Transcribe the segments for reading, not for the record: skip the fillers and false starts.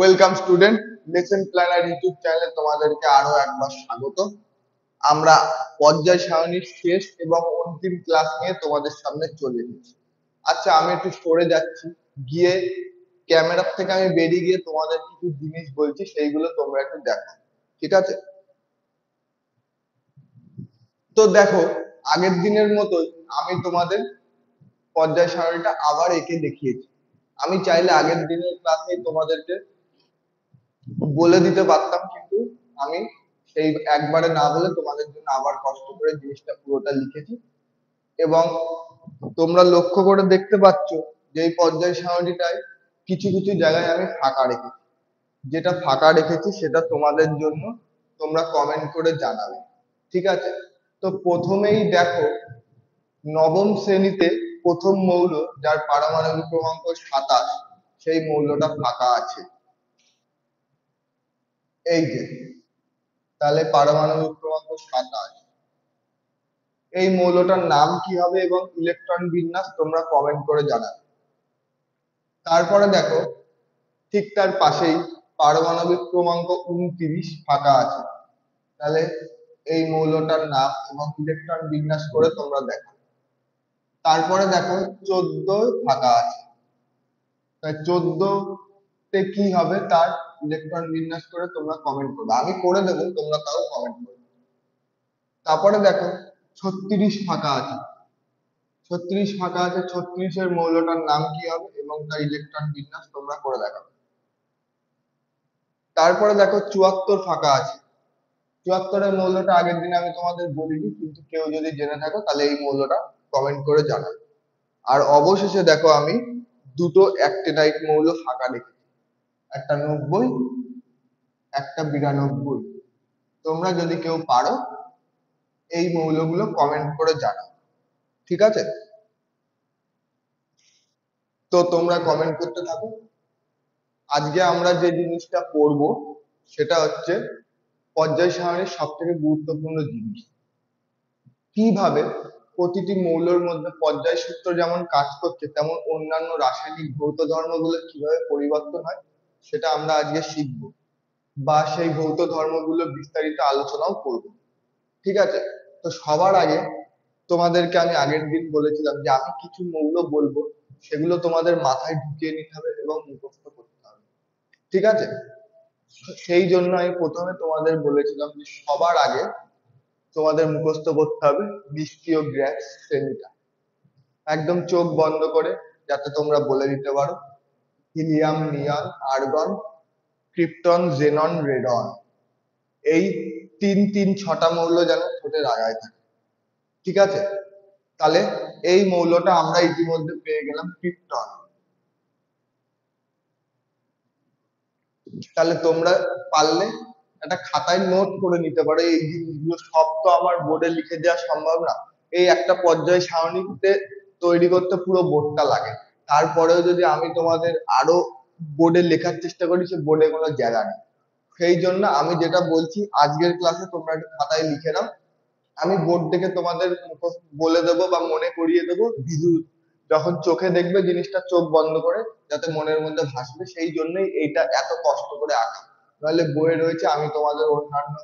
Welcome student, lesson planner YouTube চ্যানেলে তোমাদেরকে আরো একবার স্বাগত। আমরা পর্যায় সারণীর শেষ এবং অন্তিম ক্লাস নিয়ে তোমাদের সামনে চলে এসেছি। আচ্ছা, আমি একটু সরে যাচ্ছি, গিয়ে ক্যামেরার থেকে আমি বেরিয়ে গিয়ে তোমাদের কিছু জিনিস বলছি, সেইগুলো তোমরা একটু দেখো, ঠিক আছে? তো দেখো, আগের দিনের মতোই আমি তোমাদের পর্যায় সারণীটা আবার এঁকে দেখিয়েছি। আমি চাইলে আগের দিনের ক্লাসে তোমাদেরকে বলে দিতে পারতাম, কিন্তু আমি সেই একবারে না বলে তোমাদের জন্য আবার কষ্ট করে জিনিসটা পুরোটা লিখেছি। এবং তোমরা লক্ষ্য করে দেখতে পাচ্ছ যে এই পর্যায় সারণীটায় কিছু কিছু জায়গায় আমি ফাঁকা রেখেছি। যেটা ফাঁকা রেখেছি সেটা তোমাদের জন্য, তোমরা কমেন্ট করে জানাবে, ঠিক আছে? তো প্রথমেই দেখো, নবম শ্রেণীতে প্রথম মৌল যার পারমাণবিক ক্রমাঙ্ক 27, সেই মৌলটা ফাঁকা আছে। এই যে, তাহলে পারমাণবিক ক্রমাঙ্ক 27, এই মৌলটার নাম কি হবে এবং ইলেকট্রন বিন্যাস তোমরা কমেন্ট করে জানাবে। তারপরে দেখো, ঠিক তার পাশেই পারমাণবিক ক্রমাঙ্ক 29 ফাঁকা আছে। তাহলে এই মৌলটার নাম এবং ইলেকট্রন বিন্যাস করে তোমরা দেখো। তারপরে দেখো 14 ফাঁকা আছে। তাই 14 তে কি হবে তার ইলেকট্রন বিন্যাস করে তোমরা কমেন্ট করবে, আমি করে দেবো, তোমরা তাও কমেন্ট করবে। তারপরে দেখো 36 ফাঁকা আছে। 36 ফাঁকা আছে, 36 এর মৌলটার নাম কি হবে এবং তার ইলেকট্রন বিন্যাস তোমরা করে দেখাবে। তারপরে দেখো 74 ফাঁকা আছে। 74 এর মৌলটা আগের দিন আমি তোমাদের বলিনি, কিন্তু কেউ যদি জেনে থাকো তাহলে এই মৌলটা কমেন্ট করে জানাবে। আর অবশেষে দেখো, আমি দুটো অ্যাক্টিনাইট মৌল ফাঁকা রেখেছি, একটা 90, একটা 92। তোমরা যদি কেউ পারো এই মৌলগুলো কমেন্ট করে জানাও, ঠিক আছে? তো তোমরা কমেন্ট করতে থাকো। আজকে আমরা যে জিনিসটা পড়বো সেটা হচ্ছে পর্যায় সারণীর সব থেকে গুরুত্বপূর্ণ জিনিস, কিভাবে প্রতিটি মৌলের মধ্যে পর্যায় সূত্র যেমন কাজ করছে, তেমন অন্যান্য রাসায়নিক ভৌত ধর্মগুলো কিভাবে পরিবর্তন হয় সেটা আমরা আজকে শিখবো, বা সেই ভৌত ধর্মগুলো বিস্তারিত আলোচনাও করব, ঠিক আছে? তো সবার আগে তোমাদেরকে আমি আগের দিন বলেছিলাম যে আমি কিছু মৌল বলবো, সেগুলো তোমাদের মাথায় ঢুকিয়ে নিতে হবে এবং মুখস্থ করতে হবে, ঠিক আছে? সেই জন্য আমি প্রথমে তোমাদের বলেছিলাম যে সবার আগে তোমাদের মুখস্থ করতে হবে নিষ্ক্রিয় গ্যাস শ্রেণীটা, একদম চোখ বন্ধ করে, যাতে তোমরা বলে দিতে পারো হিলিয়াম, নিয়ন, আর্গন, ক্রিপ্টন, জেনন, রেডন। এই তিন তিন ছটা মৌল যেন ঠোঁটের আগায় থাকে, ঠিক আছে? তাহলে এই মৌলটা আমরা ইতিমধ্যে পেয়ে গেলাম, ক্রিপ্টন। তাহলে তোমরা পারলে একটা খাতায় নোট করে নিতে পারো এই জিনিসগুলো, সব তো আমার বোর্ডে লিখে দেওয়া সম্ভব না। এই একটা পর্যায় সারণীতে তৈরি করতে পুরো বোর্ডটা লাগে, তারপরেও যদি আমি তোমাদের আরো বোর্ডে লেখার চেষ্টা করি, সে বোর্ডে কোনো জায়গা নেই। সেই জন্য আমি যেটা বলছি, আজকের ক্লাসে তোমরা একটা খাতায় লিখে নাও, আমি বোর্ড থেকে তোমাদের বলে দেবো বা মনে করিয়ে দেবো, যখন চোখে দেখবে জিনিসটা চোখ বন্ধ করে, যাতে মনের মধ্যে ভাসবে, সেই জন্যই এইটা এত কষ্ট করে আঁকা। নাহলে বইয়ে রয়েছে, আমি তোমাদের অন্যান্য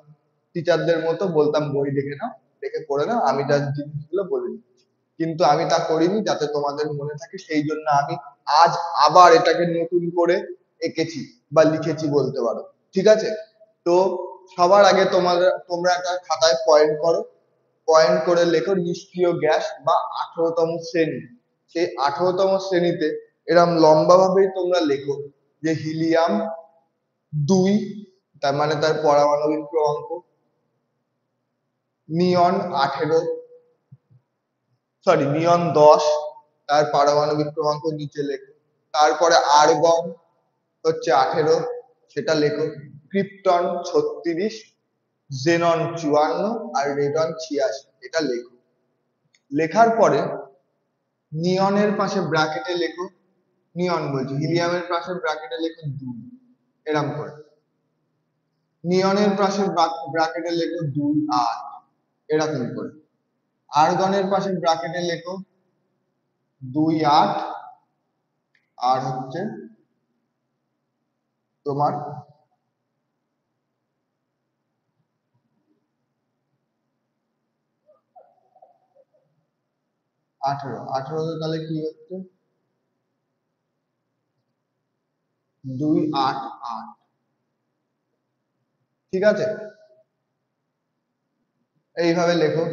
টিচারদের মতো বলতাম বই দেখে নাও, দেখে পড়ে নাও, আমি যা জিনিসগুলো বলে দিচ্ছি, কিন্তু আমি তা করিনি যাতে তোমাদের মনে থাকে। সেই জন্য আমি আজ আবার এটাকে নতুন করে এঁকেছি বা লিখেছি বলতে পারো, ঠিক আছে? তো সবার আগে তোমরা একটা খাতায় পয়েন্ট করো, পয়েন্ট করে লেখো নিষ্ক্রিয় গ্যাস বা 18তম শ্রেণী। সেই 18তম শ্রেণীতে এরম লম্বা ভাবেই তোমরা লেখো যে হিলিয়াম 2, তার মানে তার পারমাণবিক ক্রমাঙ্ক, নিয়ন 18, সরি নিয়ন 10, তার পারমাণবিক ক্রমাঙ্ক নিচে লেখো। তারপরে আর্গন হচ্ছে 18, সেটা লেখো। ক্রিপ্টন 36, জেনন 54 আর রেডন 86, এটা লেখো। লেখার পরে নিয়নের পাশে ব্র্যাকেটে লেখো, নিয়ন বলছি, হিলিয়ামের পাশে ব্র্যাকেটে লেখো 2, এরম করে। নিয়নের পাশে ব্র্যাকেটে লেখো 2 8, এরকম করে। আর্গনের পাশে ব্র্যাকেটে লেখো 2 8, আর হচ্ছে তোমার 18, 18 তাহলে কি হচ্ছে 2 8 8, ঠিক আছে। এইভাবে লেখো।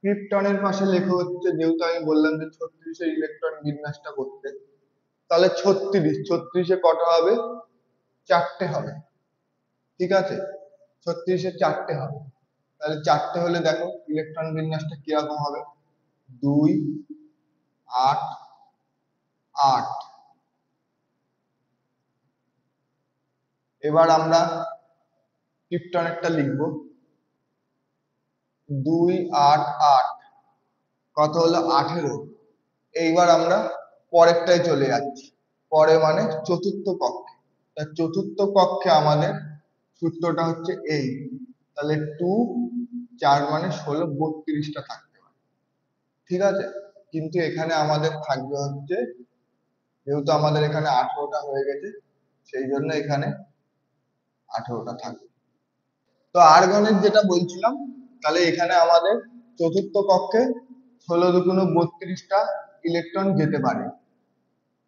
ক্রিপ্টনের পাশে লেখো হচ্ছে, যেহেতু আমি বললাম যে 36 এর ইলেকট্রন বিন্যাসটা করতে, তাহলে 36, 36 এ কটা হবে, চারটে হবে, ঠিক আছে। 36 এ চারটে হবে, তাহলে চারটে হলে দেখো ইলেকট্রন বিন্যাসটা কিরকম হবে, 2 8 8। এবার আমরা ক্রিপ্টনেরটা লিখবো, 2 8 8, কত হলো 18। এইবার আমরা পরেরটায় চলে যাচ্ছি, পরে মানে চতুর্থ কক্ষে। তা চতুর্থ কক্ষে আমাদের সূত্রটা হচ্ছে এই, তাহলে 2 4 মানে 16, 32টা থাকতে পারে, ঠিক আছে। কিন্তু এখানে আমাদের থাকবে হচ্ছে, যেহেতু আমাদের এখানে 18টা হয়ে গেছে, সেই জন্য এখানে 18টা থাকবে। তো আর্গনের যেটা বলছিলাম, তাহলে এখানে আমাদের চতুর্থ কক্ষে 16 দুগুণ 32টা ইলেকট্রন যেতে পারে,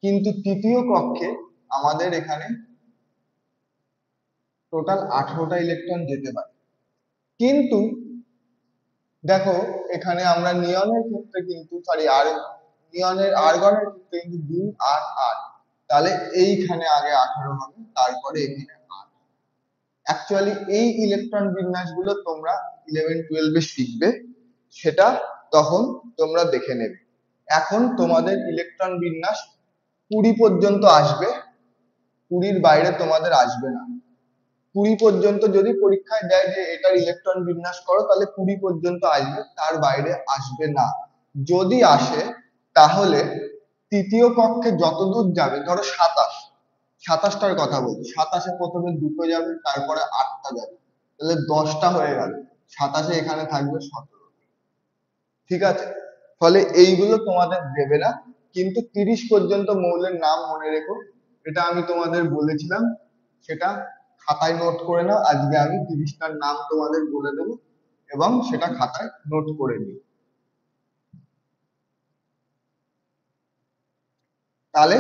কিন্তু তৃতীয় কক্ষে আমাদের এখানে টোটাল 18টা ইলেকট্রন যেতে পারে। কিন্তু দেখো এখানে আমরা নিয়নের ক্ষেত্রে কিন্তু, সরি নিয়নের আর্গনের ক্ষেত্রে কিন্তু 2 8 8, তাহলে এইখানে আগে 18 হবে, তারপরে এখানে 8। অ্যাকচুয়ালি এই ইলেকট্রন বিন্যাসগুলো তোমরা 11 12 এ শিখবে, সেটা তখন তোমরা দেখে নেবে। এখন তোমাদের ইলেকট্রন বিন্যাস 20 পর্যন্ত আসবে, 20-র বাইরে তোমাদের আসবে না। 20 পর্যন্ত যদি পরীক্ষায় দেয় যে এটার ইলেকট্রন বিন্যাস করো, তাহলে 20 পর্যন্ত আসবে, তার বাইরে আসবে না। যদি আসে তাহলে তৃতীয় কক্ষে যতদূর যাবে, ধরো 27, 27টার কথা বলছি, 27-এ প্রথমে দুটো যাবে, তারপরে 8টা যাবে, তাহলে 10টা হয়ে গেল। 27-এ এখানে থাকবে 17, ঠিক আছে। ফলে এইগুলো তোমাদের দেবে না, কিন্তু 30 পর্যন্ত মৌলের নাম মনে রেখো, এটা আমি তোমাদের বলেছিলাম, সেটা খাতায় নোট করে নাও। আজকে আমি 30টার নাম তোমাদের বলে দেবো এবং সেটা খাতায় নোট করে নিও। তাহলে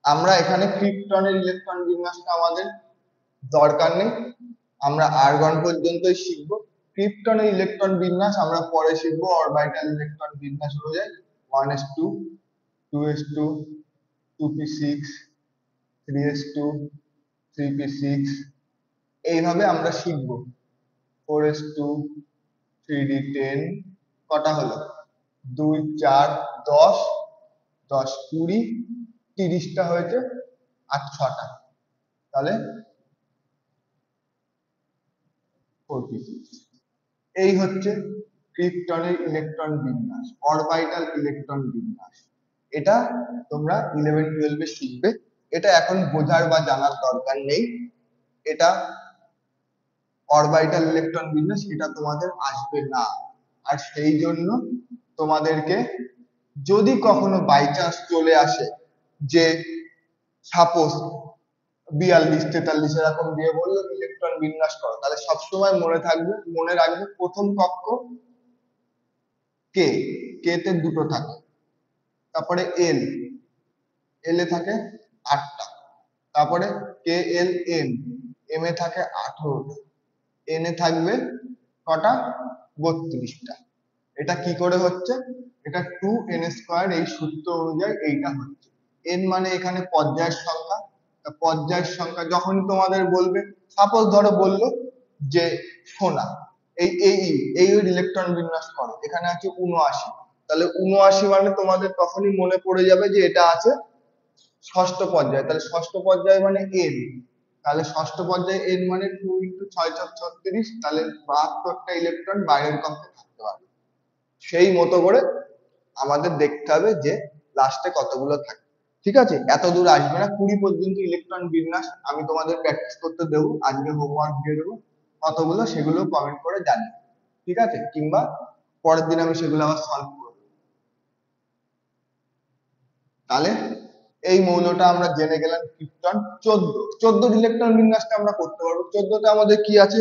আমরা এখানে ক্রিপ্টনের ইলেকট্রন বিন্যাসটা আমাদের দরকার নেই, আমরা আর্গন পর্যন্তই শিখবো। ক্রিপ্টনের ইলেকট্রন বিন্যাস আমরা পরে শিখবো, অরবিটাল ইলেকট্রন বিন্যাস অনুযায়ী 1s2, 2s2, 2p6, 3s2, 3p6, এইভাবে আমরা শিখবো। 4s2, 3d10, কটা হলো, 2 4 10, 10 20, 30টা হয়েছে, আর 6টা, তাহলে 46। এই হচ্ছে ক্রিপ্টনের ইলেকট্রন বিন্যাস, অরবিটাল ইলেকট্রন বিন্যাস। এটা তোমরা 11 12 এ শিখবে, এটা এখন বোঝার বা জানার দরকার নেই। এটা অরবিটাল ইলেকট্রন বিন্যাস, এটা তোমাদের আসবে না। আর সেই জন্য তোমাদেরকে, যদি কখনো বাই চান্স চলে আসে যে সাপোজ 42 43 এরকম দিয়ে বললো ইলেকট্রন বিন্যাস করো, তাহলে সবসময় মনে রাখবে প্রথম কক্ষ কে, কে তে দুটো থাকে, তারপরে এল, এল এ থাকে 8টা, তারপরে কে এল এম, এম এ থাকে 18টা, এন এ থাকবে কটা, 32টা। এটা কি করে হচ্ছে, এটা 2n², এই সূত্র অনুযায়ী এইটা হচ্ছে। এন মানে এখানে পর্যায়ের সংখ্যা, তা পর্যায়ের সংখ্যা যখন তোমাদের বলবে, সাপোজ ধরো বললো যে সোনা, এই ইলেকট্রন বিন্যাস করো, এখানে আছে 79, তাহলে 79 মানে তোমাদের তখনই মনে পড়ে যাবে যে এটা আছে ষষ্ঠ পর্যায়ে, তাহলে ষষ্ঠ পর্যায়ে মানে এন, তাহলে ষষ্ঠ পর্যায়ে এন মানে 2 × 6 = 36, তাহলে 72টা ইলেকট্রন বাইরের কক্ষে থাকতে পারবে। সেই মতো করে আমাদের দেখতে হবে যে লাস্টে কতগুলো থাকে, ঠিক আছে। এত দূর আসবে না, 20 পর্যন্ত ইলেকট্রন বিন্যাস আমি তোমাদের প্র্যাকটিস করতে দেবো, আজকে হোমওয়ার্ক দিয়ে দেবো, কতগুলো সেগুলো কমেন্ট করে জানিও, ঠিক আছে, কিংবা পরের দিন আমি সেগুলো আবার সলভ করবো। তাহলে এই মৌলটা আমরা জেনে গেলাম ক্রিপ্টন। 14 ইলেকট্রন বিন্যাসটা আমরা করতে পারবো। 14তে আমাদের কি আছে,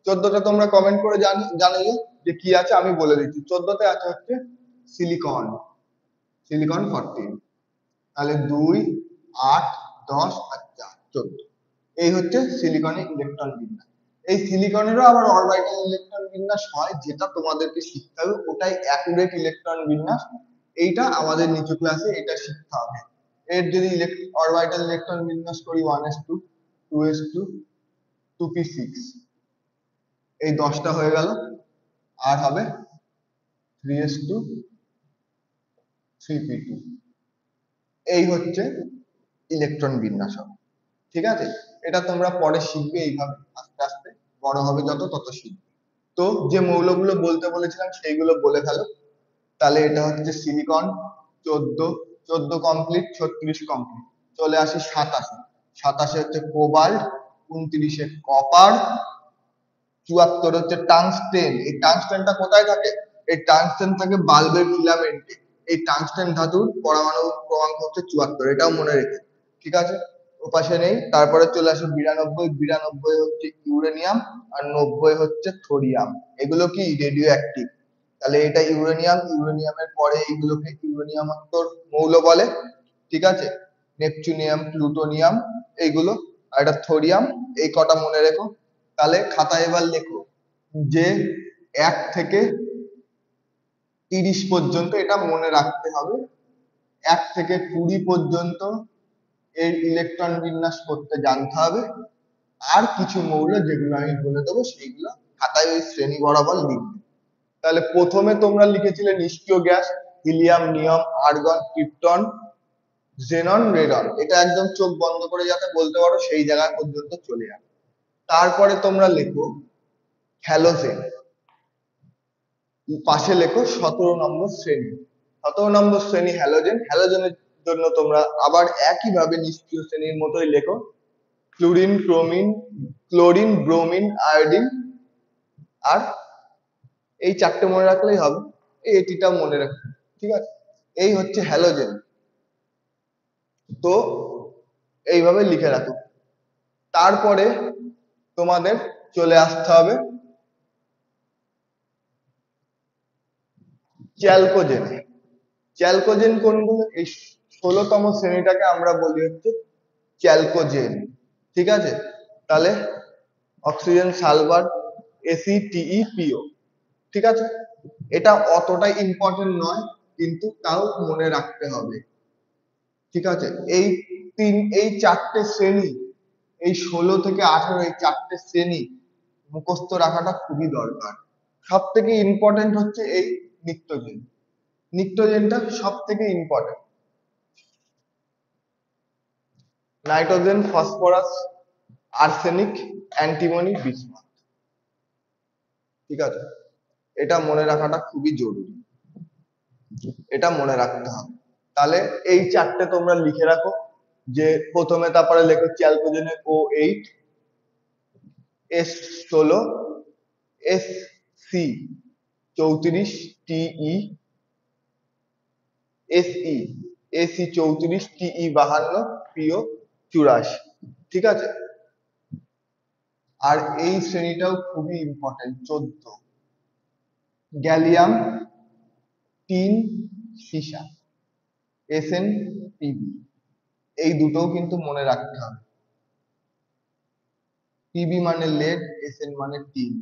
14টা তোমরা কমেন্ট করে জানিও যে কি আছে, আমি বলে দিচ্ছি। 14তে আছে হচ্ছে সিলিকন, সিলিকন 14। তাহলে 2, 8, 10 আর 4, 14। এই হচ্ছে সিলিকনের ইলেকট্রন বিন্যাস। এই সিলিকনেরও আবার অরবিটাল ইলেকট্রন বিন্যাস হয়, যেটা তোমাদেরকে শিখতে হবে, ওটাই অ্যাকুরেট ইলেকট্রন বিন্যাস। এইটা আমাদের নিচু ক্লাসে এটা শিখতে হবে। এর যদি অরবিটাল ইলেকট্রন বিন্যাস করি 1s2, 2s2, 2p6, এই 10টা হয়ে গেল। আর হবে 3s2, 3p2। এই হচ্ছে ইলেকট্রন বিন্যাস হবে। ঠিক আছে, এটা তোমরা পরে শিখবে, এইভাবে আস্তে আস্তে বড় হবে যত তত শিখবে। তো যে মৌলগুলো বলতে বলেছিলাম সেইগুলো বলে ফেলো। তাহলে এটা হচ্ছে সিলিকন 14, 14 কমপ্লিট, 36 কমপ্লিট। চলে আসি 27। 27 হচ্ছে কোবাল্ট, 29 কপার, 74 হচ্ছে টাংস্টেন। এই টাংস্টেনটা কোথায় থাকে? এই টাংস্টেন থাকে বাল্বের ফিলামেন্টে। এই টাংস্টেন ধাতুর পরমাণু ক্রমাঙ্ক হচ্ছে 74, এটাও মনে রেখে। ঠিক আছে, ওপাশে নেই। তারপরে চলে আসে 92। 92 হচ্ছে ইউরেনিয়াম, আর 90 হচ্ছে থোরিয়াম। এগুলো কি রেডিও অ্যাক্টিভ। তাহলে এটা ইউরেনিয়াম, ইউরেনিয়ামের পরে এইগুলোকে ইউরেনিয়ামোত্তর মৌল বলে। ঠিক আছে, নেপচুনিয়াম, প্লুটোনিয়াম এইগুলো, আর এটা থোরিয়াম। এই কটা মনে রেখো। তাহলে খাতায় এবার লেখো যে 1 থেকে 30 পর্যন্ত, এটা মনে রাখতে হবে, 1 থেকে 20 পর্যন্ত এর ইলেকট্রন বিন্যাস করতে জানতে হবে। আর কিছু মৌল যেগুলো আমি বলে দেবো সেইগুলো খাতায় ওই শ্রেণী বরাবর লিখবে। তাহলে প্রথমে তোমরা লিখেছিলে নিষ্ক্রিয় গ্যাস, হিলিয়াম, নিয়ম, আর্গন, ক্রিপ্টন, জেনন, রেডন। এটা একদম চোখ বন্ধ করে যাতে বলতে পারো সেই জায়গা পর্যন্ত চলে যাবে। তারপরে তোমরা লেখো হ্যালোজেন, পাশে লেখো 17 নম্বর শ্রেণী। 17 নম্বর শ্রেণী হ্যালোজেন। হ্যালোজেনের জন্য তোমরা আবার একইভাবে নিষ্ক্রিয় শ্রেণীর মতোই লেখো ফ্লুরিন, ক্রোমিন, ক্লোরিন, ব্রোমিন, আয়োডিন। আর এই 4টে মনে রাখলেই হবে। এই এটিটাও মনে রাখো। ঠিক আছে, এই হচ্ছে হ্যালোজেন। তো এইভাবে লিখে রাখো। তারপরে তোমাদের চলে আসতে হবে চ্যালকোজেনে। চ্যালকোজেন কোনগুলো? এই 16তম শ্রেণীটাকে আমরা বলি হচ্ছে চ্যালকোজেন। ঠিক আছে, তাহলে অক্সিজেন, সালফার, ACTE, PO। ঠিক আছে, এটা অতটাই ইম্পর্টেন্ট নয়, কিন্তু তাও মনে রাখতে হবে। ঠিক আছে, এই 4টে শ্রেণী, এই 16 থেকে 18, এই 4টে শ্রেণী মুখস্থ রাখাটা খুবই দরকার। সব থেকে ইম্পর্টেন্ট হচ্ছে এই নিত্রোজেন। নিত্রোজেনটা সব থেকে important. Nitrogen, phosphorus, arsenic, antimony, bismuth. ঠিক আছে, এটা মনে রাখাটা খুবই জরুরি, এটা মনে রাখতে হবে। তাহলে এই 4টে তোমরা লিখে রাখো। যে প্রথমে তারপরে লেখো চ্যালকোজেনের O8, S16, SC34, TE, SE, AC34, TE52, PO84। ঠিক আছে, আর এই শ্রেণীটাও খুবই ইম্পর্টেন্ট, 14, গ্যালিয়াম, টিন, সীসা, SnPb। এই দুটোও কিন্তু মনে রাখতে হবে। পিবি মানে লেড, Sn মানে টিন।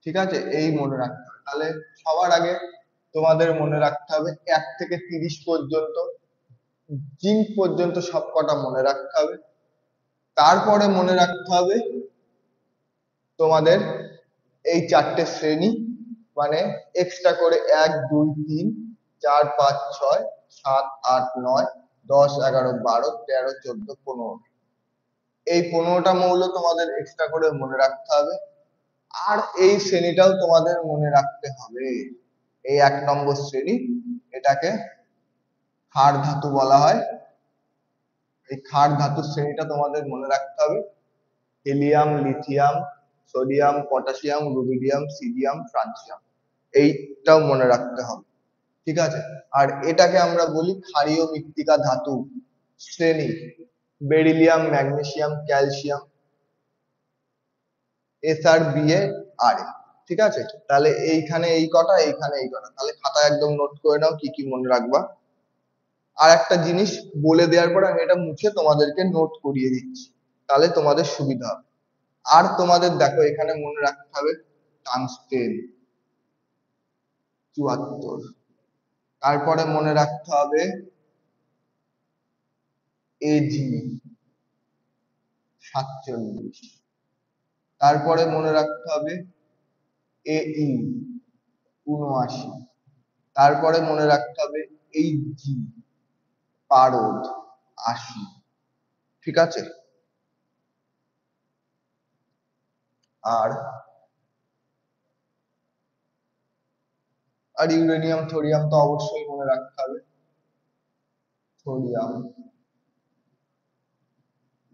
ঠিক আছে, এই মনে রাখতে হবে। তাহলে সবার আগে তোমাদের মনে রাখতে হবে 1 থেকে 30 পর্যন্ত, জিঙ্ক পর্যন্ত সব কটা মনে রাখতে হবে। তারপরে মনে রাখতে হবে তোমাদের এই 4টে শ্রেণী, মানে এক্সট্রা করে 1, 2, 3, 4, 5, 6, 7, 8, 9, 10, 11, 12, 13, 14, 15। এই 15টা মৌল তোমাদের এক্সট্রা করে মনে রাখতে হবে। আর এই শ্রেণীটাও তোমাদের মনে রাখতে হবে। এই 1 নম্বর শ্রেণী, এটাকে ক্ষার ধাতু বলা হয়। এই ক্ষার ধাতুর শ্রেণীটা তোমাদের মনে রাখতে হবে। Helium, lithium, sodium, potassium, rubidium, caesium, francium. এইটাও মনে রাখতে হবে। ঠিক আছে। আর এটাকে আমরা বলি ক্ষারীয় মৃত্তিকা ধাতু শ্রেণী, beryllium, magnesium, calcium, S R B A আর এ। ঠিক আছে, তাহলে এইখানে এই কটা, এইখানে এই কটা, তাহলে খাতায় একদম নোট করে নাও কি কি মনে রাখবা। আর একটা জিনিস বলে দেওয়ার পর আমি এটা মুছে তোমাদেরকে নোট করিয়ে দিচ্ছি, তাহলে তোমাদের সুবিধা হবে। আর তোমাদের দেখো এখানে মনে রাখতে হবে টাংস্টেন ৭৪, তারপরে মনে রাখতে হবে এজি ৪৭, তারপরে মনে রাখতে হবে এই ৭৯, তারপরে মনে রাখতে হবে এইচজি পারদ ৮০। ঠিক আছে, আর আর ইউরেনিয়াম থোরিয়াম তো অবশ্যই মনে রাখতে হবে। থোরিয়াম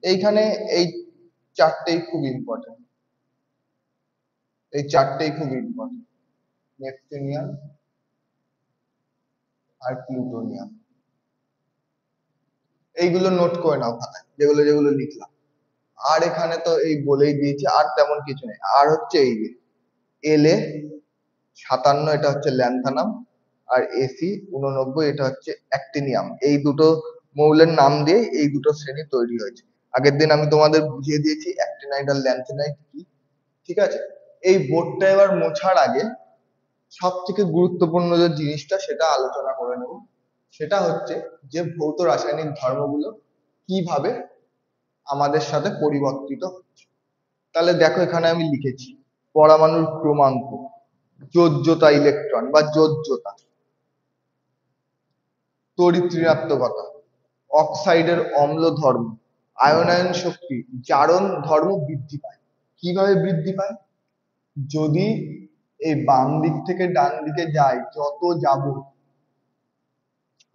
এইখানে এই চারটেই খুব ইম্পর্টেন্ট, এই চারটেই খুব ইম্পর্টেন্ট, নেপচুনিয়াম আর প্লুটোনিয়াম। এইগুলো নোট করে নাও খাতায়, যেগুলো যেগুলো লিখলাম। আর এখানে তো এই বলেই দিয়েছি, আর তেমন কিছু নেই। আর হচ্ছে এই যে এল এ ৫৭, এটা হচ্ছে ল্যান্থানাম, আর এসি ৮৯, এটা হচ্ছে অ্যাক্টিনিয়াম। এই দুটো মৌলের নাম দিয়ে এই দুটো শ্রেণী তৈরি হয়েছে। আগের দিন আমি তোমাদের বুঝিয়ে দিয়েছি অ্যাক্টিনাইড আর ল্যান্থেনাইড কি। ঠিক আছে, এই বোর্ডটা এবার মোছার আগে সব থেকে গুরুত্বপূর্ণ যে জিনিসটা সেটা আলোচনা করে নেব। সেটা হচ্ছে যে ভৌত রাসায়নিক ধর্মগুলো কিভাবে আমাদের সাথে পরিবর্তিত হচ্ছে। তাহলে দেখো এখানে আমি লিখেছি পরমাণুর ক্রমাঙ্ক, যোজ্যতা ইলেকট্রন বা যোজ্যতা, তড়িৎ ঋণাত্মকতা, অক্সাইডের অম্ল ধর্ম, আয়নায়ন শক্তি, জারণ ধর্ম বৃদ্ধি পায়। কিভাবে বৃদ্ধি পায়? যদি এই বাম দিক থেকে ডান দিকে যায়, যত যাব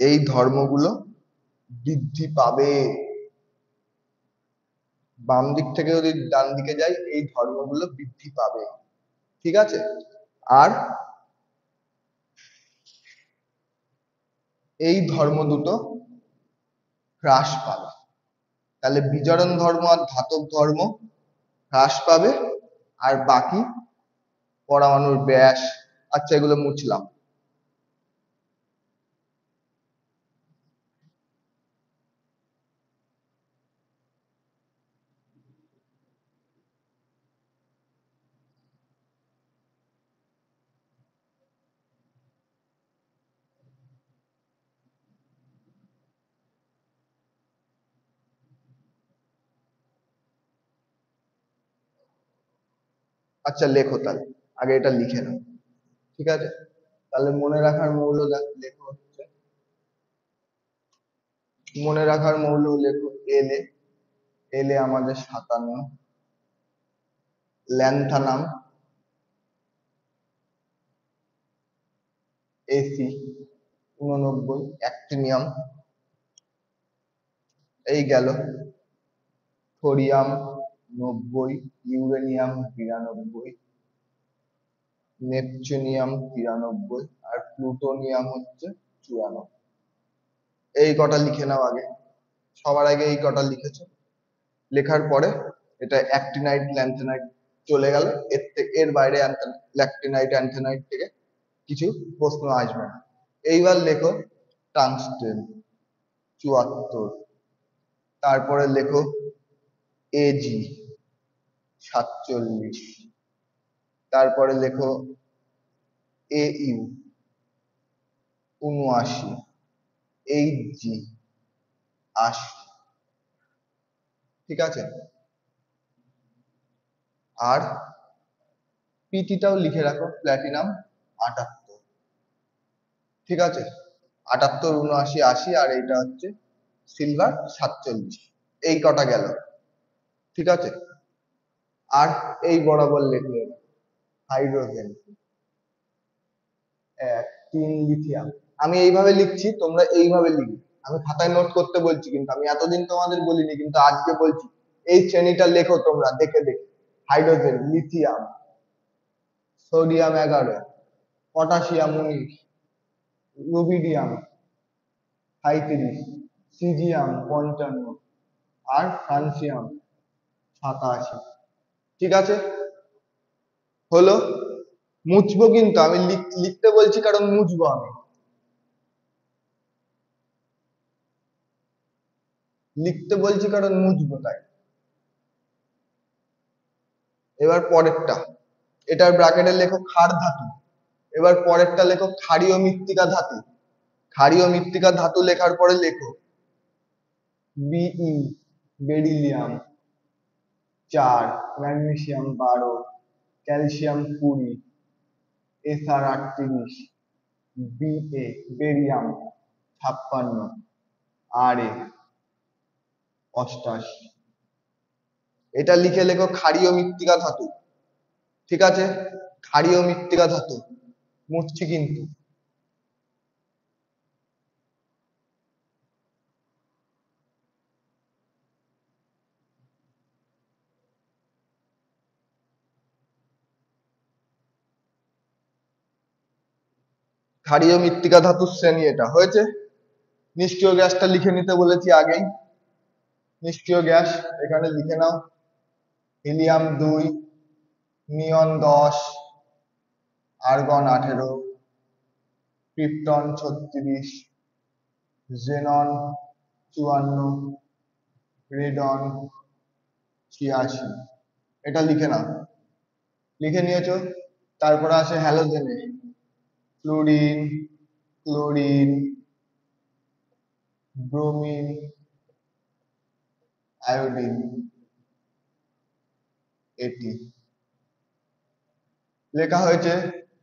এই ধর্মগুলো বৃদ্ধি পাবে। বাম দিক থেকে যদি ডান দিকে যাই এই ধর্মগুলো বৃদ্ধি পাবে। ঠিক আছে, আর এই ধর্ম দুটো হ্রাস পাবে। তাহলে বিজারণ ধর্ম আর ধাতব ধর্ম হ্রাস পাবে, আর বাকি পরমাণুর ব্যাস, আচ্ছা এগুলো মুছলাম। আচ্ছা লেখো, তাহলে আগে এটা লিখে নাও। ঠিক আছে, তাহলে মনে রাখার মৌল লেখো হচ্ছে, মনে রাখার মৌল লেখো এল এ, এল এ আমাদের ৫৭, ল্যান্থানাম এসি ৮৯, অ্যাক্টিনিয়াম এই গেল, থোরিয়াম ৯০, ইউরেনিয়াম ৯২, নেপচুনিয়াম ৯৩, আর প্লুটোনিয়াম হচ্ছে ৯৪। এই কটা লিখে নাও আগে, সবার আগে এই কটা লিখেছো। লেখার পরে এটা অ্যাক্টিনাইড ল্যান্থেনাইড চলে গেল, এর বাইরে ল্যাক্টিনাইট অ্যান্থেনাইট থেকে কিছু প্রশ্ন আসবে না। এইবার লেখো টাংস্টেন ৭৪, তারপরে লেখো এজি ৪৭, তারপরে লেখো এইউ ৭৯, এইচজি ৮০। ঠিক আছে, আর পিটিটাও লিখে রাখো, প্ল্যাটিনাম ৭৮। ঠিক আছে, ৭৮, ৭৯, ৮০, আর এইটা হচ্ছে সিলভার ৪৭। এই কটা গেল। ঠিক আছে, আর এই বরাবর লিখলে হাইড্রোজেন ১, ৩ লিথিয়াম। আমি এইভাবে লিখছি, তোমরা এইভাবে লিখবে। আমি খাতায় নোট করতে বলছি, কিন্তু আমি এতদিন তোমাদের বলিনি, কিন্তু আজকে বলছি। এই শ্রেণীটা লেখো তোমরা দেখে দেখে, hydrogen, lithium, sodium ১১, potassium ১৯, rubidium 35, caesium 55 আর ফ্রান্সিয়াম 87। ঠিক আছে, হলো। মুছবো কিন্তু আমি, লিখতে বলছি কারণ মুছবো আমি, লিখতে বলছি কারণ মুছবো তাই। এবার পরেরটা, এটার ব্র্যাকেটে লেখো ক্ষার ধাতু। এবার পরেরটা লেখো ক্ষারীয় মৃত্তিকা ধাতু। ক্ষারীয় মৃত্তিকা ধাতু লেখার পরে লেখো B E beryllium 4, magnesium 12, calcium 20, S R 38, B A barium 56, R A 88। এটা লিখে লেখো ক্ষারীয় মৃত্তিকা ধাতু। ঠিক আছে, ক্ষারীয় মৃত্তিকা ধাতু মুছছি কিন্তু। ক্ষারীয় মৃত্তিকা ধাতুর শ্রেণী এটা হয়েছে। নিষ্ক্রিয় গ্যাসটা লিখে নিতে বলেছি আগেই। নিষ্ক্রিয় গ্যাস এখানে লিখে নাও, হিলিয়াম 2, নিয়ন 10, আর্গন 18, ক্রিপ্টন 36, জেনন 54, রেডন 86। এটা লিখে নাও, লিখে নিয়েছো। তারপরে আসে হ্যালোজেনে, ফ্লুরিন, ক্লোরিন, ব্রোমিন, আয়োডিন, এটি লেখা হয়েছে।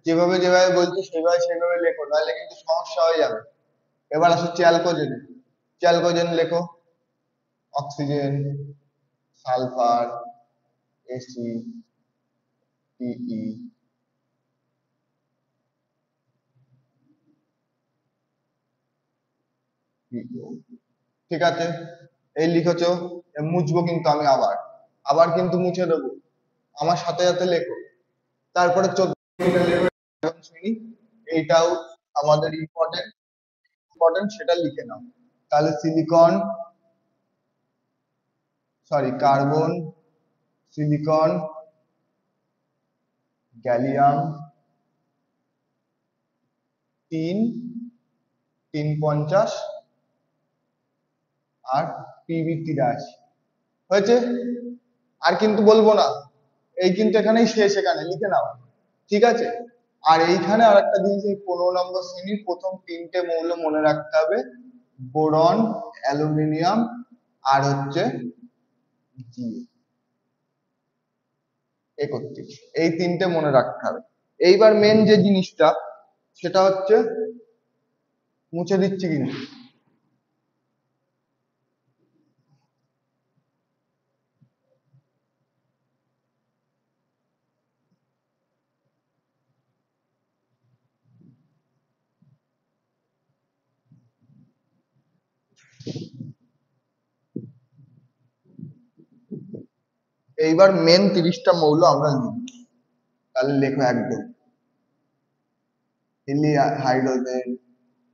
যেভাবে যেভাবে বলছি সেভাবে সেভাবে লেখো, নাহলে কিন্তু সমস্যা হয়ে যাবে। এবার আসো চ্যালকোজেন। চ্যালকোজেন লেখো, অক্সিজেন, সালফার, এসি, টিই, পিও। ঠিক আছে, এই লিখেছো। মুছবো কিন্তু আমি, আবার আবার কিন্তু মুছে দেবো, আমার সাথে সাথে লেখো। তারপরে 14 লেখো শ্রেণী, এইটাও আমাদের ইম্পর্টেন্ট, সেটা লিখে নাও। তাহলে silicon, sorry carbon, silicon, gallium 3, 350 আর পিবি 83। হয়েছে, আর কিন্তু বলবো না, এই কিন্তু এখানেই শেষ, এখানে লিখে নাও। ঠিক আছে, আর এইখানে আর একটা জিনিস, এই 15 নম্বর শ্রেণীর প্রথম 3টে মৌল মনে রাখতে হবে, বোরন, অ্যালুমিনিয়াম আর হচ্ছে জি 31, এই 3টে মনে রাখতে হবে। এইবার মেন যে জিনিসটা সেটা হচ্ছে, মুছে দিচ্ছি কিন্তু, এইবার মেন 30টা মৌল আমরা লিখব। তাহলে লেখো একদম, hydrogen,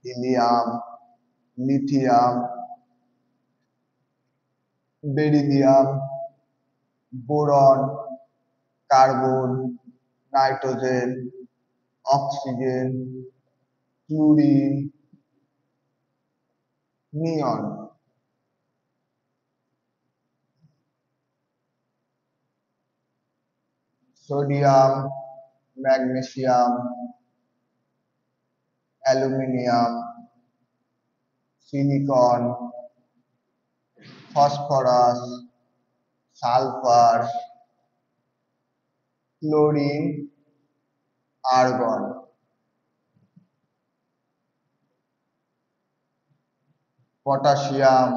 helium, lithium, beryllium, boron, carbon, nitrogen, oxygen, chlorine, neon. Sodium, magnesium, aluminium, silicon, phosphorus, sulphur, chlorine, argon, potassium,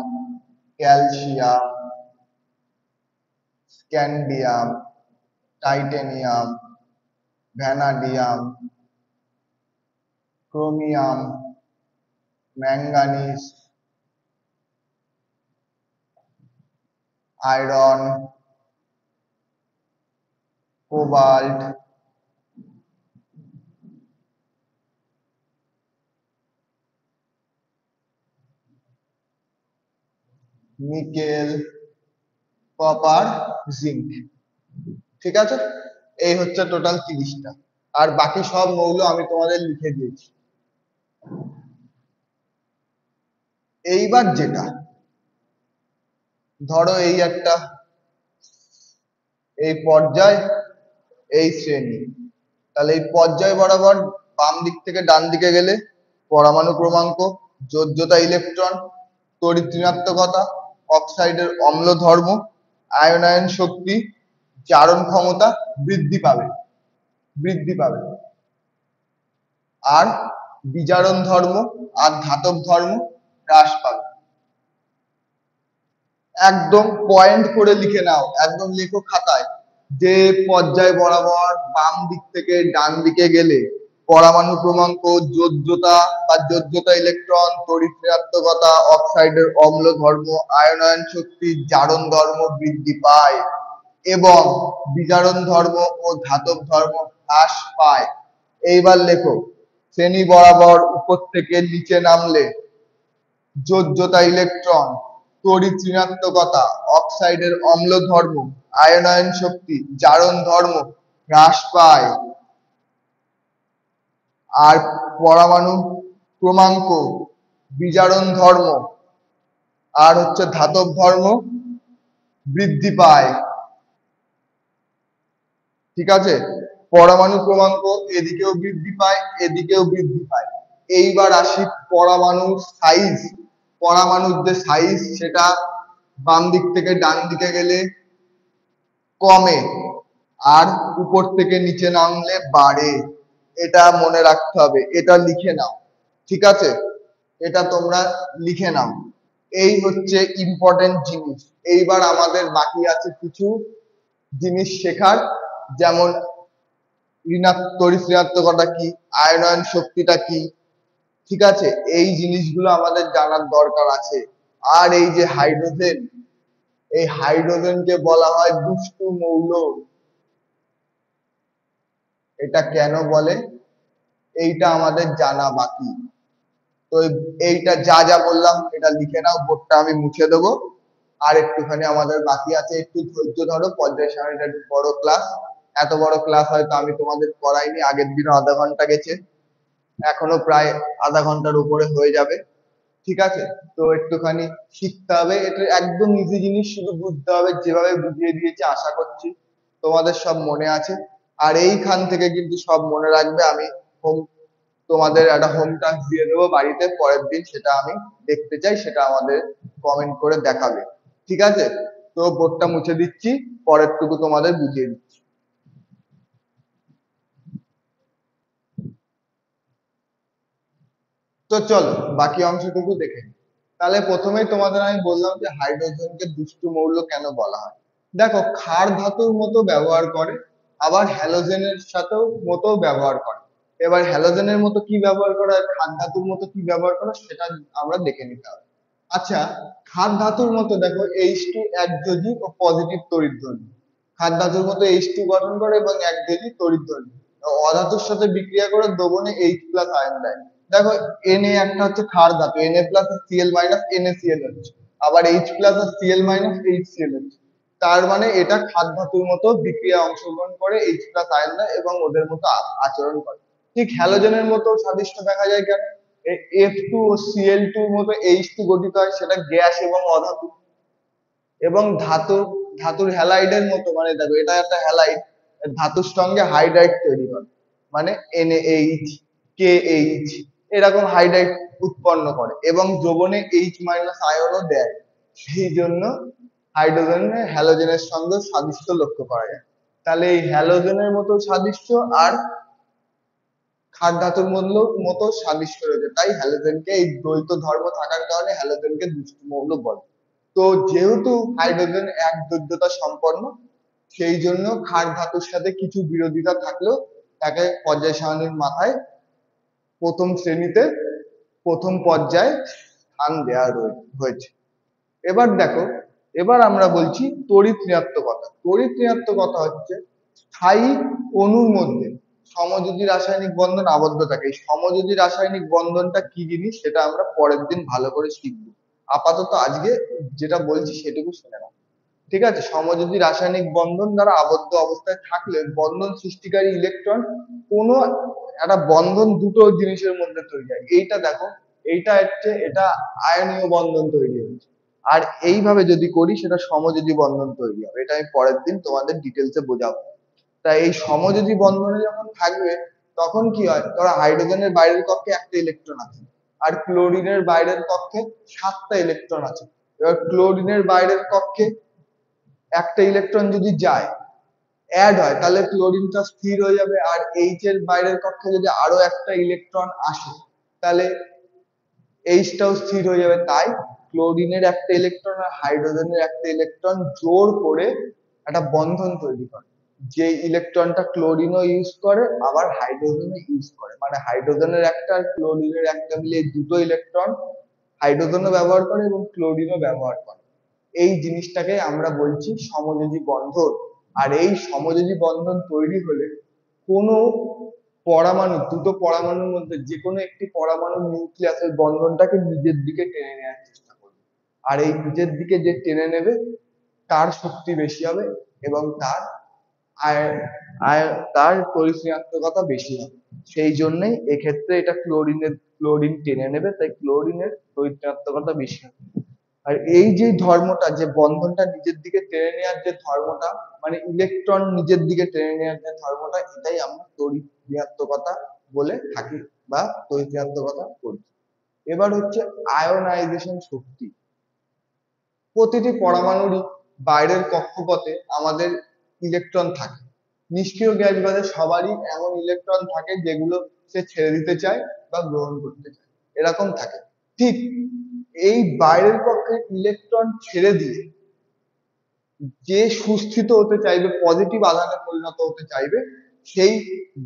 calcium, scandium, titanium, vanadium, chromium, manganese, iron, cobalt, nickel, copper, zinc. ঠিক আছে, এই হচ্ছে টোটাল 30টা। আর বাকি সব মৌল আমি তোমাদের লিখে দিয়েছি। এইবার যেটা, ধরো এই একটা, এই পর্যায়, এই শ্রেণী, তাহলে এই পর্যায় বরাবর বাম দিক থেকে ডান দিকে গেলে পরমাণু ক্রমাঙ্ক, যোজ্যতা ইলেকট্রন, তড়িৎ ঋণাত্মকতা, অক্সাইডের অম্ল ধর্ম, আয়নায়ন শক্তি, জারণ ক্ষমতা বৃদ্ধি পাবে, বৃদ্ধি পাবে। আর বিজারণ ধর্ম আর ধাতব ধর্ম হ্রাস পাবে। একদম পয়েন্ট করে লিখে নাও, একদম লেখো খাতায়, যে পর্যায় বরাবর বাম দিক থেকে ডান দিকে গেলে পরমাণু ক্রমাঙ্ক, যোজ্যতা বা যোজ্যতা ইলেকট্রন, তড়িৎ ঋণাত্মকতা, অক্সাইডের অম্ল ধর্ম, আয়নায়ন শক্তি, জারণ ধর্ম বৃদ্ধি পায় এবং বিজারণ ধর্ম ও ধাতব ধর্ম হ্রাস পায়। এইবার লেখো, শ্রেণী বরাবর উপর থেকে নিচে নামলে যোজ্যতা ইলেকট্রন, তড়িৎ ঋণাত্মকতা, অক্সাইডের অম্ল ধর্ম, আয়নায়ন শক্তি, জারণ ধর্ম হ্রাস পায়। আর পরমাণু ক্রমাঙ্ক, বিজারণ ধর্ম আর হচ্ছে ধাতব ধর্ম বৃদ্ধি পায়। ঠিক আছে, পরমাণু ক্রমাঙ্ক এদিকেও বৃদ্ধি পায়, এদিকেও বৃদ্ধি পায়। এইবার আসি পরমাণুর সাইজ। পরমাণুর যে সাইজ সেটা বাম দিক থেকে ডান দিকে গেলে কমে আর উপর থেকে নিচে নামলে বাড়ে। এটা মনে রাখতে হবে, এটা লিখে নাও। ঠিক আছে, এটা তোমরা লিখে নাও। এই হচ্ছে ইম্পর্টেন্ট জিনিস। এইবার আমাদের বাকি আছে কিছু জিনিস শেখার, যেমন তড়িৎ ঋণাত্মকতা কি, আয়নায়ন শক্তিটা কি। ঠিক আছে, এই জিনিসগুলো আমাদের জানার দরকার আছে। আর এই যে হাইড্রোজেন, এই হাইড্রোজেনকে বলা হয় দুষ্টু মৌল। এটা কেন বলে, এইটা আমাদের জানা বাকি। তো এইটা যা যা বললাম এটা লিখে নাও, বোর্ডটা আমি মুছে দেবো। আর একটুখানি আমাদের বাকি আছে, একটু ধৈর্য ধরো, পর্যায় সারণীটা একটু বড় ক্লাস। এত বড় ক্লাস হয়তো আমি তোমাদের করাইনি, আগের দিনও আধা ঘন্টা গেছে, এখনো প্রায় আধা ঘন্টার উপরে হয়ে যাবে। ঠিক আছে, তো একটুখানি শিখতে হবে, এটা একদম ইজি জিনিস, শুধু বুঝতে হবে। যেভাবে বুঝিয়ে দিয়েছি আশা করছি তোমাদের সব মনে আছে। আর এইখান থেকে কিন্তু সব মনে রাখবে। আমি হোম, তোমাদের একটা হোম টাস্ক দিয়ে দেবো বাড়িতে, পরের দিন সেটা আমি দেখতে চাই, সেটা আমাদের কমেন্ট করে দেখাবে। ঠিক আছে, তো বোর্ডটা মুছে দিচ্ছি, পরের টুকু তোমাদের বুঝিয়ে দিচ্ছি। তো চলো বাকি অংশটুকু দেখে নিই। তাহলে প্রথমেই তোমাদের আমি বললাম যে হাইড্রোজেনকে দুষ্টু মৌল কেন বলা হয়। দেখো, ক্ষার ধাতুর মতো ব্যবহার করে, আবার হ্যালোজেনের সাথেও মতো ব্যবহার করে। এবার হ্যালোজেনের মতো কি ব্যবহার করে আর ক্ষার ধাতুর মতো কি ব্যবহার করে সেটা আমরা দেখে নিতে হবে। আচ্ছা, ক্ষার ধাতুর মতো দেখো H2 একযোজী ও পজিটিভ তড়িৎদ্বন্দ্বী। ক্ষার ধাতুর মতো H2 গঠন করে এবং একযোজী তড়িৎদ্বন্দ্বী। অধাতুর সাথে বিক্রিয়া করে দ্রবণে H প্লাস আয়ন দেয়। দেখো, Na একটা হচ্ছে ক্ষার ধাতু, Na plus Cl minus NaCl হচ্ছে, আবার H প্লাস আর Cl মাইনাস HCl হচ্ছে। তার মানে এটা ক্ষার ধাতুর মতো বিক্রিয়া অংশগ্রহণ করে, H প্লাস আয়ন দেয় এবং ওদের মতো আচরণ করে। ঠিক হ্যালোজেনের মতো সাদৃশ্য দেখা যায় কেন, F2 ও Cl2 মতো H2 গঠিত হয়, সেটা গ্যাস এবং অধাতু। এবং ধাতুর হ্যালাইডের মতো, মানে দেখো এটা একটা হ্যালাইড, ধাতুর সঙ্গে হাইড্রাইড তৈরি করে, মানে NaH KH, এরকম হাইড্রাইড উৎপন্ন করে এবং দ্রবণে H মাইনাস আয়নও দেয়। সেই জন্য হাইড্রোজেনের হ্যালোজেনের সঙ্গে সাদৃশ্য লক্ষ্য করা যায়। তাহলে এই হ্যালোজেনের মতো সাদৃশ্য আর ক্ষার ধাতুর মতো সাদৃশ্য রয়েছে, তাই হ্যালোজেনকে, এই দ্বৈত ধর্ম থাকার কারণে হ্যালোজেনকে দুষ্টু মৌল বলে। তো যেহেতু হাইড্রোজেন এক যোগ্যতা সম্পন্ন, সেই জন্য ক্ষার ধাতুর সাথে কিছু বিরোধিতা থাকলেও তাকে পর্যায় সারণীর মাথায় প্রথম শ্রেণীতে প্রথম পর্যায়ে স্থান দেওয়া হয়েছে। এবার দেখো, এবার আমরা বলছি তড়িৎ ঋণাত্মকতা। তড়িৎ ঋণাত্মকতা হচ্ছে স্থায়ী অণুর মধ্যে সমযোজী রাসায়নিক বন্ধন আবদ্ধ থাকে। এই সমযোজী রাসায়নিক বন্ধনটা কি জিনিস সেটা আমরা পরের দিন ভালো করে শিখবো। আপাতত আজকে যেটা বলছি সেটুকু শুনে নাও। ঠিক আছে, সমযোজী রাসায়নিক বন্ধন দ্বারা আবদ্ধ অবস্থায় থাকলে বন্ধন সৃষ্টিকারী ইলেকট্রন কোনো একটা বন্ধন দুটো জিনিসের মধ্যে তৈরি হয়। এইটা দেখো, এইটা হচ্ছে এটা আয়নীয় বন্ধন তৈরি হচ্ছে, আর এইভাবে যদি করি সেটা সমযোজী বন্ধন তৈরি হবে। এটা আমি পরের দিন তোমাদের ডিটেলসে বোঝাবো। তাই এই সমযোজী বন্ধনে যখন থাকবে তখন কি হয়, ধরো হাইড্রোজেনের বাইরের কক্ষে একটা ইলেকট্রন আছে আর ক্লোরিনের বাইরের কক্ষে 7টা ইলেকট্রন আছে। এবার ক্লোরিনের বাইরের কক্ষে একটা ইলেকট্রন যদি যায়, অ্যাড হয়, তাহলে ক্লোরিনটা স্থির হয়ে যাবে, আর এইচ এর বাইরের কক্ষে যদি আরো একটা ইলেকট্রন আসে তাহলে এইচটাও স্থির হয়ে যাবে। তাই ক্লোরিনের একটা ইলেকট্রন আর হাইড্রোজেনের একটা ইলেকট্রন জোর করে একটা বন্ধন তৈরি করে, যে ইলেকট্রনটা ক্লোরিনও ইউজ করে আবার হাইড্রোজেনও ইউজ করে, মানে হাইড্রোজেনের একটা আর ক্লোরিনের একটা মিলে দুটো ইলেকট্রন হাইড্রোজেনও ব্যবহার করে এবং ক্লোরিনও ব্যবহার করে। এই জিনিসটাকে আমরা বলছি সমযোজী বন্ধন। আর এই সমযোজী বন্ধন তৈরি হলে কোনো পরমাণু, দুটো পরমাণুর মধ্যে যে কোনো একটি পরমাণুর নিউক্লিয়াস ওই বন্ধনটাকে নিজের দিকে টেনে নেওয়ার চেষ্টা করবে, আর এই নিজের দিকে যে টেনে নেবে তার শক্তি বেশি হবে এবং তার আয় আয় তার পরিক্রিয়াত্মকতা বেশি হবে। সেই জন্যই এক্ষেত্রে এটা ক্লোরিন টেনে নেবে, তাই ক্লোরিনের পরিক্রিয়াত্মকতা বেশি হবে। আর এই যে ধর্মটা, যে বন্ধনটা নিজের দিকে টেনে নেওয়ার যে ধর্মটা, মানে ইলেকট্রন নিজের দিকে টেনে নেওয়ার যে ধর্মটা, এটাই আমরা তড়িৎ-ঋণাত্মকতা বলে থাকি বা তড়িৎ-ঋণাত্মকতা বলি। এবার হচ্ছে আয়নাইজেশন শক্তি। প্রতিটি পরমাণুরই বাইরের কক্ষপথে আমাদের ইলেকট্রন থাকে। নিষ্ক্রিয় গ্যাস বাদে সবারই এমন ইলেকট্রন থাকে যেগুলো সে ছেড়ে দিতে চায় বা গ্রহণ করতে চায়, এরকম থাকে। ঠিক এই বাইরের কক্ষে ইলেকট্রন ছেড়ে দিয়ে যে সুস্থিত হতে চাইবে, পজিটিভ আধানে পরিণত হতে চাইবে, সেই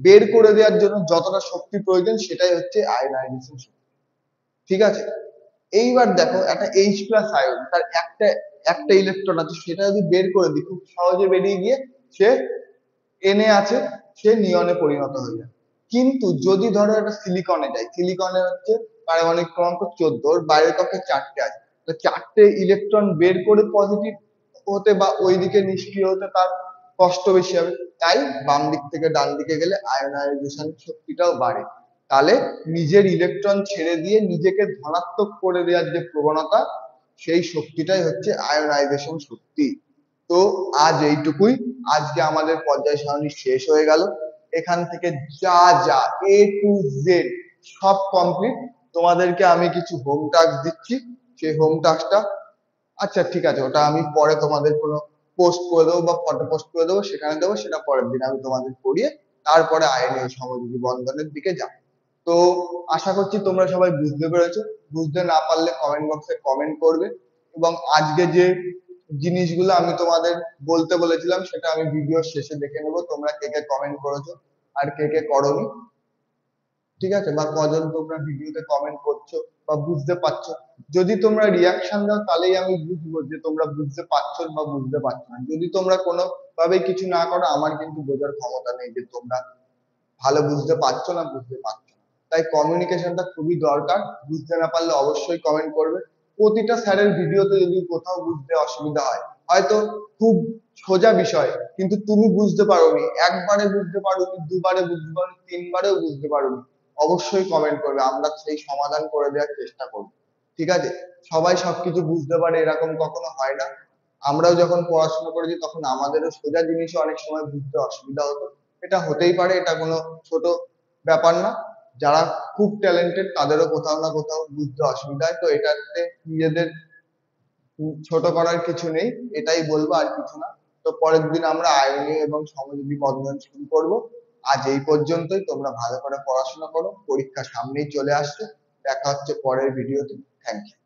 বের করে দেওয়ার জন্য যতটা শক্তি প্রয়োজন সেটাই হচ্ছে আয়নাইজেশন শক্তি। ঠিক আছে, এইবার দেখো একটা এইচ প্লাস আয়ন, তার একটা একটা ইলেকট্রন আছে, সেটা যদি বের করে দিই খুব সহজে বেরিয়ে গিয়ে সে এনে আছে, সে নিয়নে পরিণত হয়ে যায়। কিন্তু যদি ধরো এটা সিলিকনে যায়, সিলিকনে হচ্ছে পারমাণবিক ক্রমাঙ্ক 14, ওর বাইরের কক্ষে 4টে আছে, তো 4টে ইলেকট্রন বের করে পজিটিভ হতে বা ওইদিকে নিষ্ক্রিয় হতে তার কষ্ট বেশি হবে। তাই বাম দিক থেকে ডান দিকে গেলে আয়নাইজেশন শক্তিটাও বাড়ে। তাহলে নিজের ইলেকট্রন ছেড়ে দিয়ে নিজেকে ধনাত্মক করে দেওয়ার যে প্রবণতা, সেই শক্তিটাই হচ্ছে আয়নাইজেশন শক্তি। তো আজ এইটুকুই। আজকে আমাদের পর্যায় সারণী শেষ হয়ে গেল। এখান থেকে যা যা এ টু জেড সব কমপ্লিট। তোমাদেরকে আমি কিছু হোম টাস্ক দিচ্ছি, সেই হোম টাস্কটা, আচ্ছা ঠিক আছে, ওটা আমি পরে তোমাদের কোনো পোস্ট করে দেবো বা ফটো পোস্ট করে দেবো, সেখানে দেবো, সেটা পরের দিন আমি তোমাদের করিয়ে তারপরে আইনের সমযোজী বন্ধনের দিকে যাবো। তো আশা করছি তোমরা সবাই বুঝতে পেরেছো। বুঝতে না পারলে কমেন্ট বক্সে কমেন্ট করবে, এবং আজকে যে জিনিসগুলো আমি তোমাদের বলতে বলেছিলাম সেটা আমি ভিডিওর শেষে দেখে নেবো তোমরা কে কে কমেন্ট করেছো আর কে কে করোনি। ঠিক আছে, বা কজন তোমরা ভিডিওতে কমেন্ট করছো বা বুঝতে পারছো। যদি তোমরা রিয়াকশন দাও তাহলেই আমি বুঝবো যে তোমরা বুঝতে পারছো বা বুঝতে পারছো না। যদি তোমরা কোনো ভাবে কিছু না করো, আমার কিন্তু বোঝার ক্ষমতা নেই যে তোমরা ভালো বুঝতে পারছো না বুঝতে পারছো না। তাই কমিউনিকেশনটা খুবই দরকার। বুঝতে না পারলে অবশ্যই কমেন্ট করবে। প্রতিটা স্যারের ভিডিওতে যদি কোথাও বুঝতে অসুবিধা হয়, হয়তো খুব সোজা বিষয় কিন্তু তুমি বুঝতে পারোনি, একবারে বুঝতে পারোনি, দুবারে বুঝতে পারোনি, তিনবারেও বুঝতে পারোনি, অবশ্যই কমেন্ট করবে, আমরা সেই সমাধান করে দেওয়ার চেষ্টা করব। ঠিক আছে, সবাই সবকিছু বুঝতে পারে এরকম কখনো হয় না। আমরাও যখন পড়াশোনা করেছি তখন আমাদেরও সোজা জিনিসও অনেক সময় বুঝতে অসুবিধা হতো। এটা হতেই পারে, এটা কোনো ছোট ব্যাপার না। যারা খুব ট্যালেন্টেড তাদেরও কোথাও না কোথাও বুঝতে অসুবিধা হয়, তো এটাতে নিজেদের ছোট করার কিছু নেই, এটাই বলবো, আর কিছু না। তো পরের দিন আমরা আয়নীয় এবং সমযোজী বন্ধন শুরু করব। আজ এই পর্যন্তই। তোমরা ভালো করে পড়াশোনা করো, পরীক্ষা সামনেই চলে আসছে। দেখা হচ্ছে পরের ভিডিওতে। Thank you.